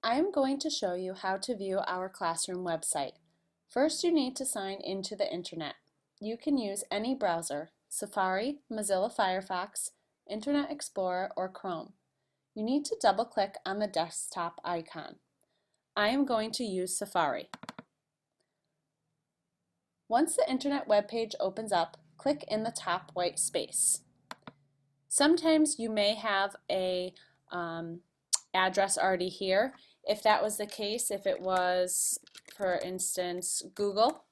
I am going to show you how to view our classroom website. First, you need to sign into the internet. You can use any browser, Safari, Mozilla Firefox, Internet Explorer, or Chrome. You need to double-click on the desktop icon. I am going to use Safari. Once the internet web page opens up, click in the top white space. Sometimes you may have a address already here. If that was the case, if it was, for instance, Google,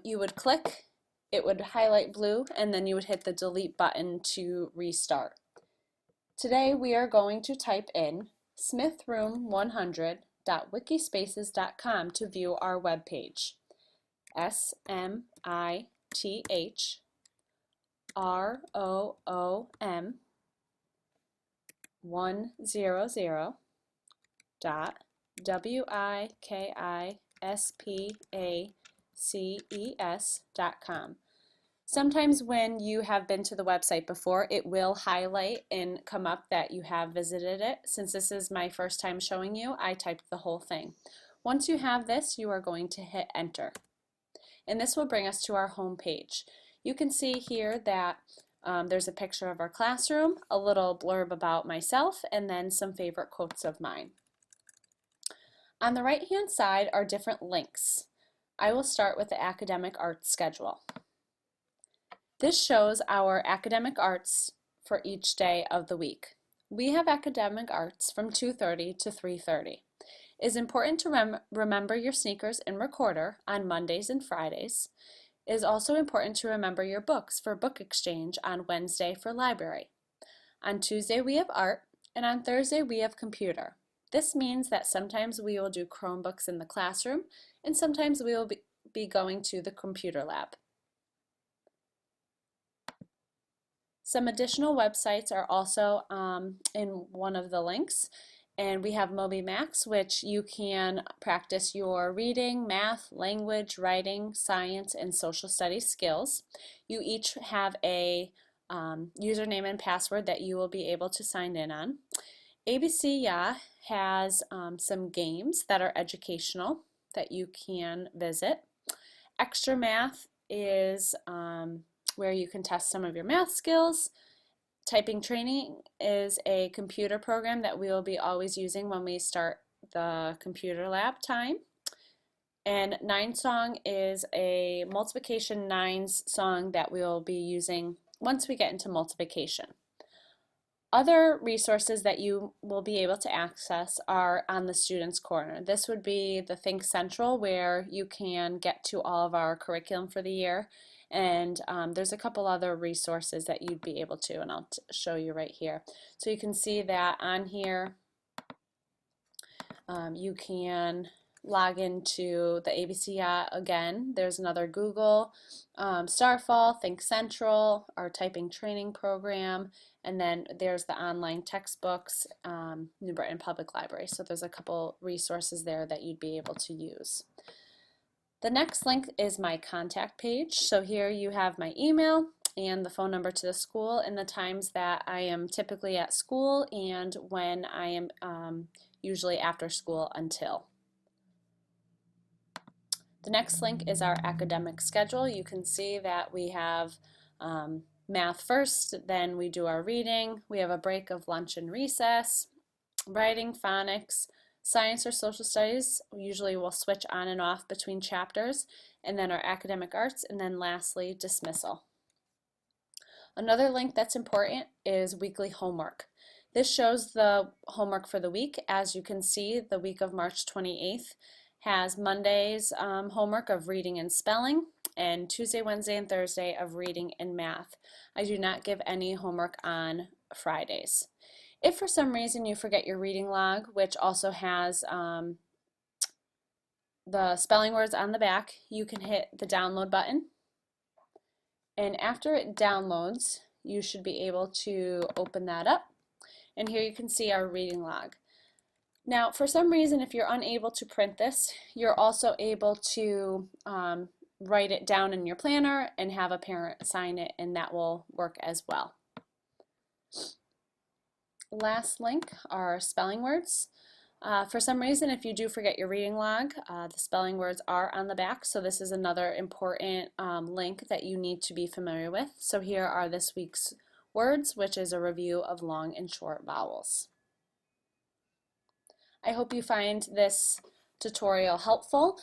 you would click, it would highlight blue, and then you would hit the delete button to restart. Today we are going to type in smithroom100.wikispaces.com to view our web page. SMITHROOM 100.wikispaces.com. Sometimes when you have been to the website before, it will highlight and come up that you have visited it. Since this is my first time showing you, I typed the whole thing. Once you have this, you are going to hit enter. And this will bring us to our home page. You can see here that there's a picture of our classroom, a little blurb about myself, and then some favorite quotes of mine. On the right hand side are different links. I will start with the academic arts schedule. This shows our academic arts for each day of the week. We have academic arts from 2:30 to 3:30. It is important to remember your sneakers and recorder on Mondays and Fridays. It is also important to remember your books for book exchange on Wednesday for library. On Tuesday we have art, and on Thursday we have computer. This means that sometimes we will do Chromebooks in the classroom, and sometimes we will be going to the computer lab. Some additional websites are also in one of the links, and we have MobyMax, which you can practice your reading, math, language, writing, science, and social studies skills. You each have a username and password that you will be able to sign in on. ABC Yeah has some games that are educational that you can visit. Extra Math is where you can test some of your math skills. Typing Training is a computer program that we will be always using when we start the computer lab time. And Nine Song is a multiplication nines song that we will be using once we get into multiplication. Other resources that you will be able to access are on the Students Corner. This would be the Think Central, where you can get to all of our curriculum for the year. And there's a couple other resources that you'd be able to, and I'll show you right here. So you can see that on here you can log into the ABC again. There's another Google, Starfall, Think Central, our typing training program, and then there's the online textbooks, New Britain Public Library. So there's a couple resources there that you'd be able to use. The next link is my contact page. So here you have my email and the phone number to the school and the times that I am typically at school and when I am usually after school until. The next link is our academic schedule. You can see that we have math first, then we do our reading, we have a break of lunch and recess, writing, phonics, science or social studies. Usually we'll switch on and off between chapters, and then our academic arts, and then lastly dismissal. Another link that's important is weekly homework. This shows the homework for the week. As you can see, the week of March 28th has Monday's homework of reading and spelling, and Tuesday, Wednesday, and Thursday of reading and math. I do not give any homework on Fridays. If for some reason you forget your reading log, which also has the spelling words on the back, you can hit the download button. And after it downloads, you should be able to open that up. And here you can see our reading log. Now, for some reason, if you're unable to print this, you're also able to write it down in your planner and have a parent sign it, and that will work as well. Last link are spelling words. For some reason, if you do forget your reading log, the spelling words are on the back, so this is another important link that you need to be familiar with. So here are this week's words, which is a review of long and short vowels. I hope you find this tutorial helpful.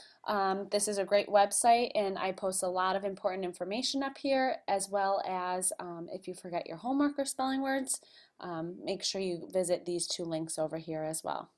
This is a great website, and I post a lot of important information up here, as well as if you forget your homework or spelling words, make sure you visit these two links over here as well.